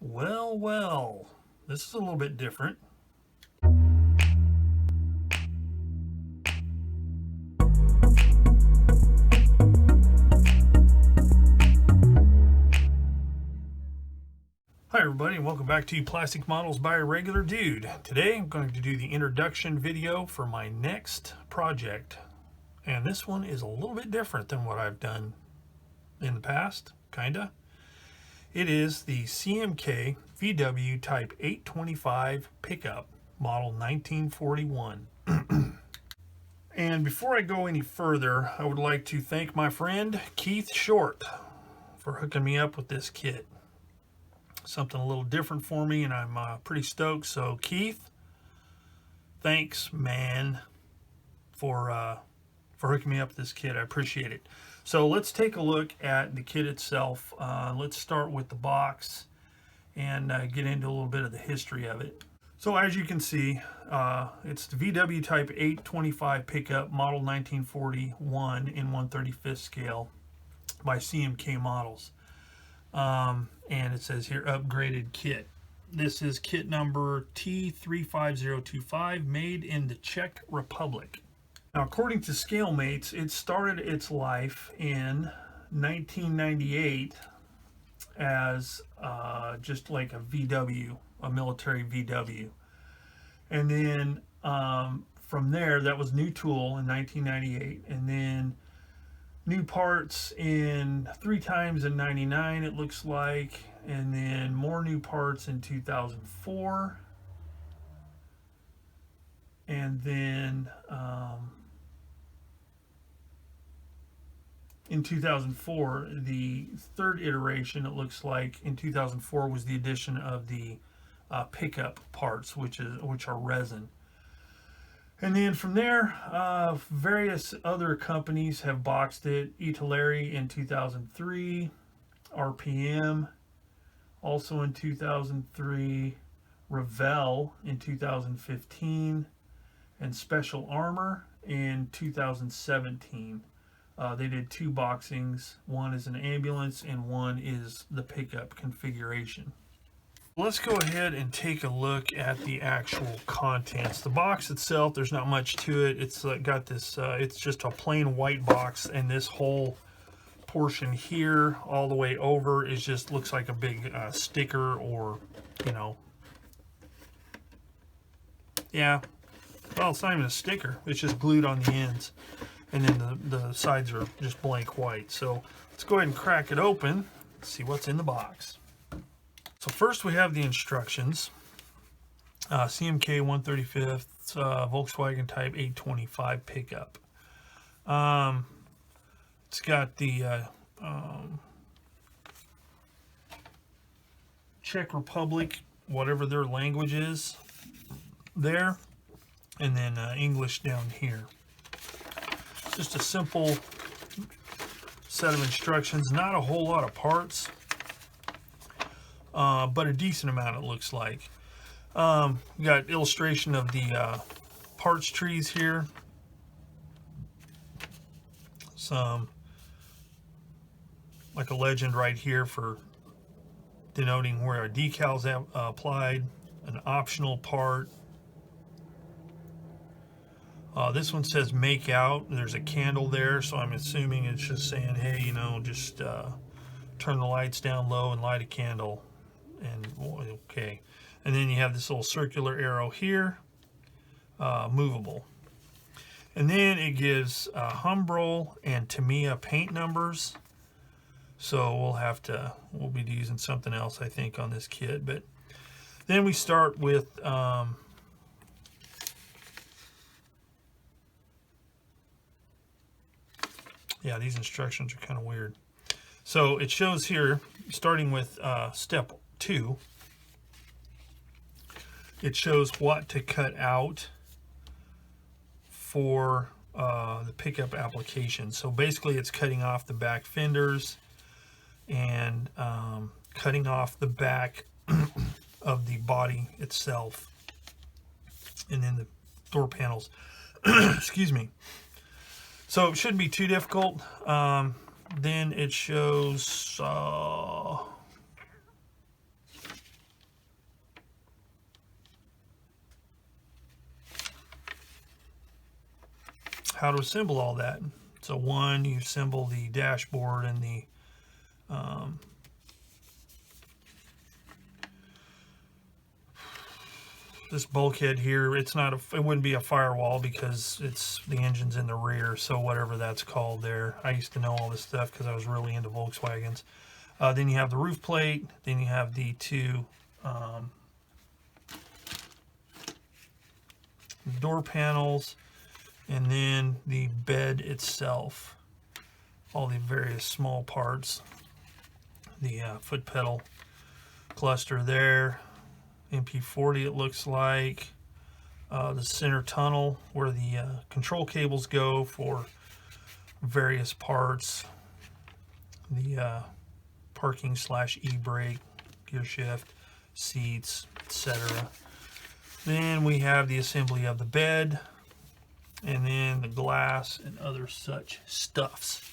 Well, well, this is a little bit different. Hi everybody, and welcome back to Plastic Models by a Regular Dude. Today I'm going to do the introduction video for my next project. And this one is a little bit different than what I've done in the past, kinda. It is the CMK VW Type 825 pickup, model 1941. And before I go any further, I would like to thank my friend Keith Short for hooking me up with this kit. Something a little different for me, and I'm pretty stoked. So Keith, thanks, man, for hooking me up with this kit. I appreciate it. So let's take a look at the kit itself. Let's start with the box and get into a little bit of the history of it. So as you can see, it's the VW Type 825 pickup, model 1941 in 1/35 scale by CMK Models. And it says here, upgraded kit. This is kit number T35025, made in the Czech Republic. Now, according to ScaleMates, it started its life in 1998 as just like a VW, a military VW. And then from there, that was new tool in 1998. And then new parts in 3 times in 99, it looks like. And then more new parts in 2004. And then in 2004, the third iteration, it looks like, in 2004 was the addition of the pickup parts, which are resin. And then from there, various other companies have boxed it. Italeri in 2003, RPM also in 2003, Revell in 2015, and Special Armor in 2017. They did 2 boxings. One is an ambulance and one is the pickup configuration. Let's go ahead and take a look at the actual contents. The box itself, there's not much to it. It's got this, it's just a plain white box, and this whole portion here all the way over is just looks like a big sticker, or, you know, yeah, well, it's not even a sticker. It's just glued on the ends. And then the sides are just blank white. So let's go ahead and crack it open, see what's in the box. So first we have the instructions. CMK 1/35 Volkswagen Type 825 pickup. It's got the Czech Republic, whatever their language is, there, and then English down here. Just a simple set of instructions, not a whole lot of parts, but a decent amount, it looks like. We got illustration of the parts trees here. Some, like a legend right here for denoting where our decals have applied, an optional part. This one says make out. There's a candle there, so I'm assuming it's just saying, hey, you know, just turn the lights down low and light a candle. And okay. And then you have this little circular arrow here, movable. And then it gives Humbrol and Tamiya paint numbers. So we'll be using something else, I think, on this kit. But then we start with yeah, these instructions are kind of weird. So it shows here, starting with step 2, it shows what to cut out for the pickup application. So basically it's cutting off the back fenders and cutting off the back of the body itself, and then the door panels. Excuse me. So it shouldn't be too difficult. Then it shows how to assemble all that. So one, you assemble the dashboard and the this bulkhead here. It's not it wouldn't be a firewall because the engine's in the rear, so whatever that's called there. I used to know all this stuff because I was really into Volkswagens. Then you have the roof plate, then you have the two door panels, and then the bed itself, all the various small parts, the foot pedal cluster there, MP40 it looks like, the center tunnel where the control cables go for various parts, the parking / e-brake, gear shift, seats, etc. Then we have the assembly of the bed, and then the glass and other such stuffs.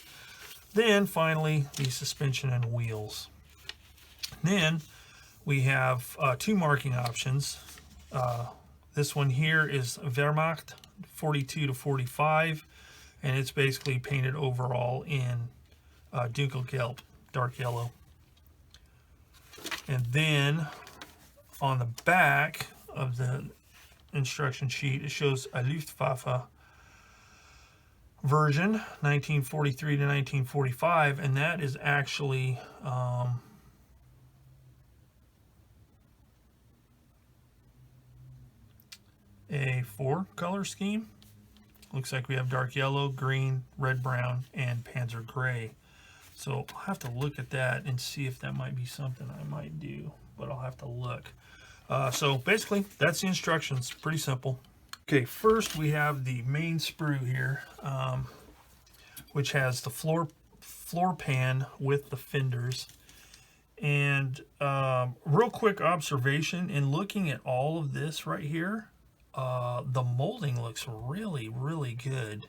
Then finally the suspension and wheels. Then we have two marking options. This one here is Wehrmacht 42 to 45, and it's basically painted overall in Dunkelgelb, dark yellow. And then on the back of the instruction sheet, it shows a Luftwaffe version, 1943 to 1945, and that is actually a 4-color scheme. Looks like we have dark yellow, green, red, brown, and panzer gray. So I'll have to look at that and see if that might be something I might do, but I'll have to look. So basically, that's the instructions. Pretty simple. Okay, first we have the main sprue here, which has the floor pan with the fenders. And real quick observation, in looking at all of this right here, the molding looks really, really good.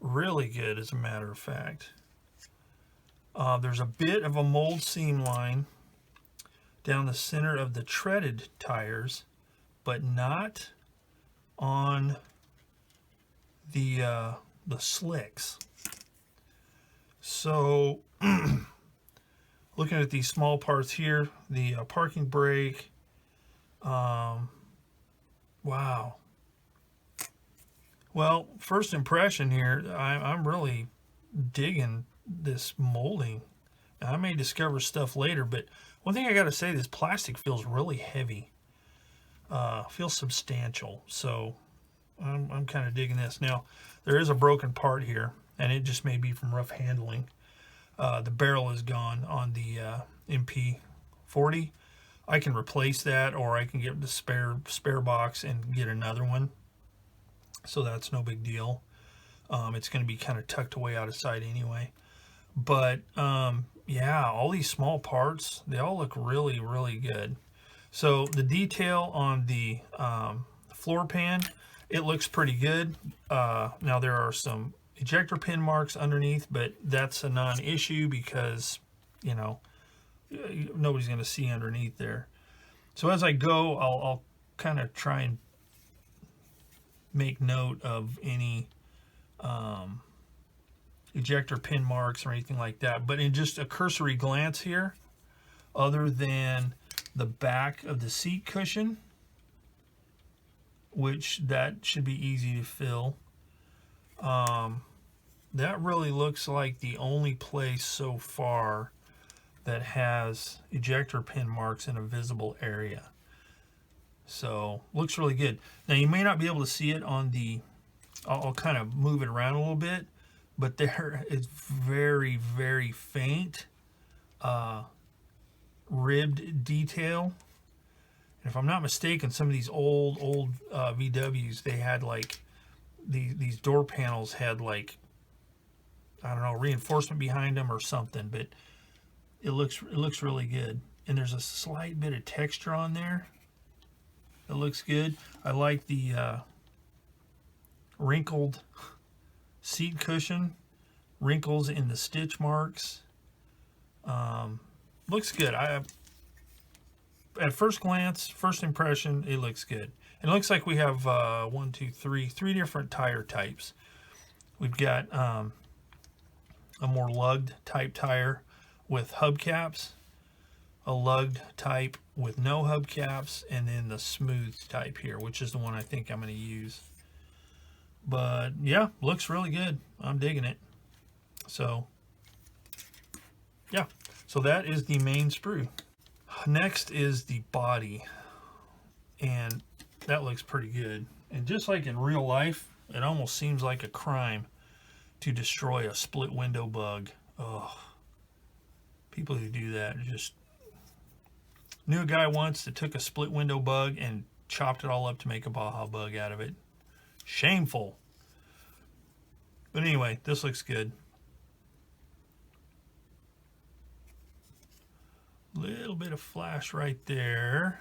Really good, as a matter of fact. There's a bit of a mold seam line down the center of the treaded tires, but not on the slicks. So looking at these small parts here, the parking brake, wow. Well, first impression here, I'm really digging this molding. Now, I may discover stuff later, but one thing I got to say, this plastic feels really heavy. Feels substantial. So I'm kind of digging this. Now, there is a broken part here, and it just may be from rough handling. The barrel is gone on the MP40. I can replace that, or I can get the spare box and get another one. So that's no big deal. It's going to be kind of tucked away out of sight anyway. But yeah, all these small parts, they all look really, really good. So the detail on the floor pan, it looks pretty good. Now there are some ejector pin marks underneath, but that's a non-issue because, you know, nobody's going to see underneath there. So as I go, I'll kind of try and make note of any ejector pin marks or anything like that. But in just a cursory glance here, other than the back of the seat cushion, which that should be easy to fill, that really looks like the only place so far that has ejector pin marks in a visible area. So looks really good. Now you may not be able to see it on the, I'll kind of move it around a little bit, but there is very, very faint ribbed detail. And if I'm not mistaken, some of these old VWs, they had like these door panels had like, I don't know, reinforcement behind them or something, but it looks really good. And there's a slight bit of texture on there. It looks good. I like the wrinkled seat cushion, wrinkles in the stitch marks. Looks good. at first glance, first impression, it looks good. And it looks like we have three different tire types. We've got a more lugged type tire with hubcaps, a lugged type with no hubcaps, and then the smooth type here, which is the one I think I'm going to use. But yeah, looks really good. I'm digging it. So yeah, so that is the main sprue. Next is the body, and that looks pretty good. And just like in real life, it almost seems like a crime to destroy a split window bug. Oh, people who do that just... Knew a guy once that took a split window bug and chopped it all up to make a Baja bug out of it. Shameful. But anyway, this looks good. Little bit of flash right there.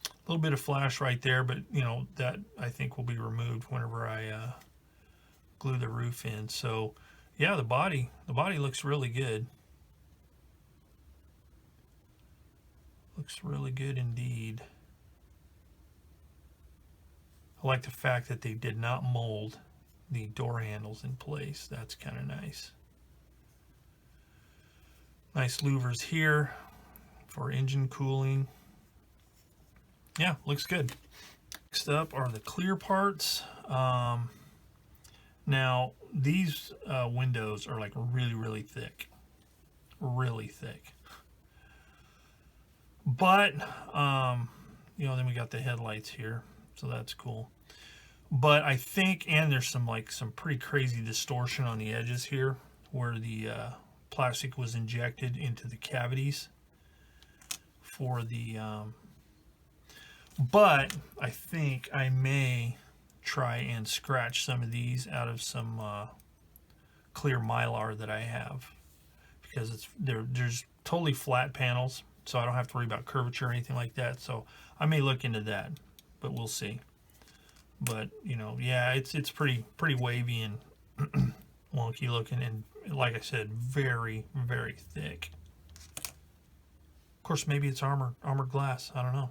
A little bit of flash right there, but you know, that I think will be removed whenever I glue the roof in. So yeah, the body looks really good. Looks really good indeed. I like the fact that they did not mold the door handles in place. That's kind of nice. Nice louvers here for engine cooling. Yeah, looks good. Next up are the clear parts. Now, these windows are like really thick. Really thick. But, you know, then we got the headlights here, so that's cool. But I think, and there's some pretty crazy distortion on the edges here, where the plastic was injected into the cavities for the, but I think I may try and scratch some of these out of some clear Mylar that I have, because there's totally flat panels, so I don't have to worry about curvature or anything like that. So I may look into that, but we'll see. But you know, yeah, it's pretty wavy and wonky looking, and like I said, very thick. Of course, maybe it's armored glass. I don't know.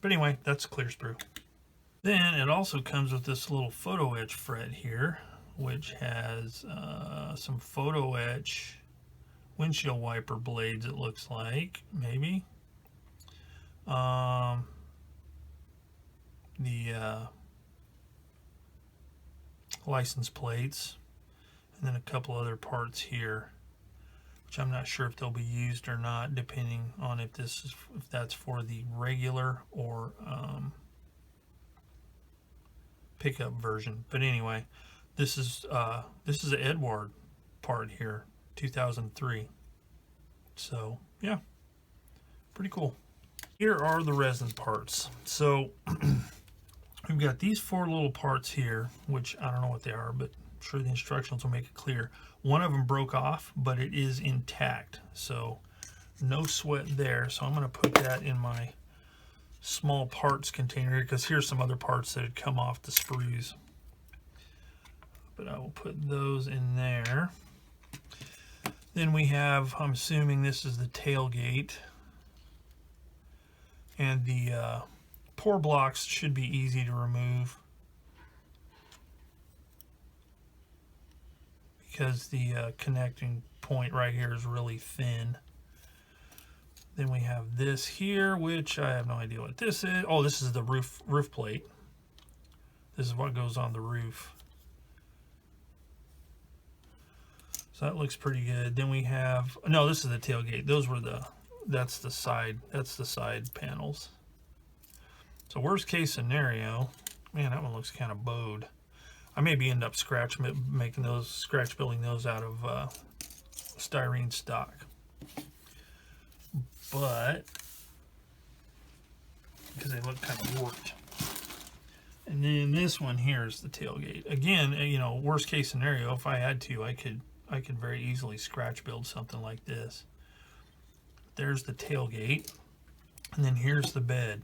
But anyway, that's clear sprue. Then it also comes with this little photo etch fret here, which has some photo etch windshield wiper blades, it looks like, maybe. The license plates, and then a couple other parts here, which I'm not sure if they'll be used or not, depending on if that's for the regular or pickup version. But anyway, this is an Edward part here, 2003. So yeah, pretty cool. Here are the resin parts. So we've got these 4 little parts here, which I don't know what they are, but I'm sure the instructions will make it clear. One of them broke off, but it is intact, so no sweat there. So I'm going to put that in my small parts container, because here's some other parts that had come off the sprues. But I will put those in there. Then we have, I'm assuming this is the tailgate. And the pour blocks should be easy to remove, because the connecting point right here is really thin. Then we have this here, which I have no idea what this is. Oh, this is the roof plate. This is what goes on the roof. So that looks pretty good. Then we have, no, this is the tailgate. That's the side panels. So worst case scenario, man, that one looks kind of bowed. I maybe end up scratch building those out of styrene stock. But because they look kind of warped. And then this one here is the tailgate. Again, you know, worst case scenario, if I had to, I could very easily scratch build something like this. There's the tailgate, and then here's the bed.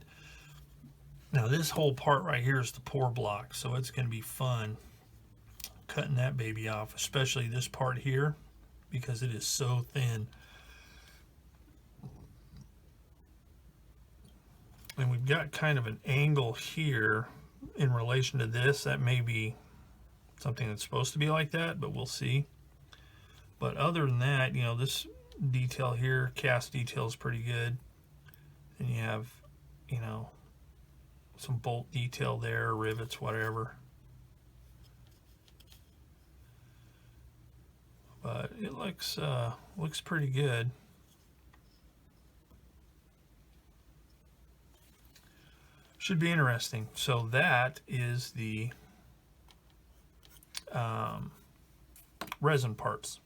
Now this whole part right here is the pour block, so it's going to be fun cutting that baby off, especially this part here, because it is so thin. And we've got kind of an angle here in relation to this. That may be something that's supposed to be like that, but we'll see. But other than that, you know, this detail here, cast detail is pretty good. And you have, you know, some bolt detail there, rivets, whatever. But it looks pretty good. Should be interesting. So that is the resin parts.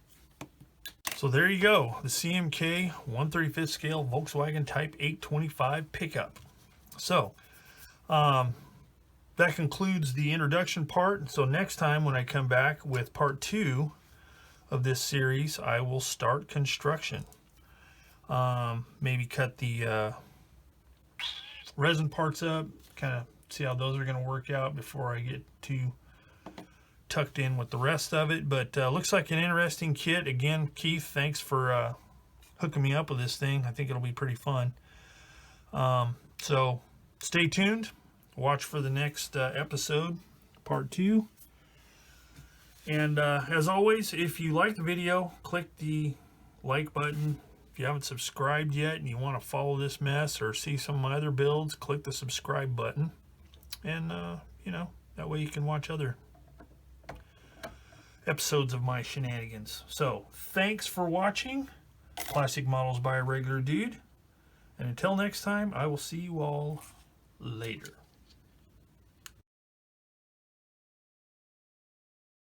So there you go, the CMK 1/35 scale Volkswagen Type 825 pickup. So that concludes the introduction part. So next time when I come back with part 2 of this series, I will start construction. Maybe cut the resin parts up, kind of see how those are going to work out before I get too tucked in with the rest of it. But looks like an interesting kit. Again, Keith, thanks for hooking me up with this thing. I think it'll be pretty fun. So stay tuned. Watch for the next episode, part 2. And as always, if you like the video, click the like button. If you haven't subscribed yet and you want to follow this mess or see some of my other builds, click the subscribe button. And, you know, that way you can watch other episodes of my shenanigans. So, thanks for watching Plastic Models by a Regular Dude. And until next time, I will see you all later.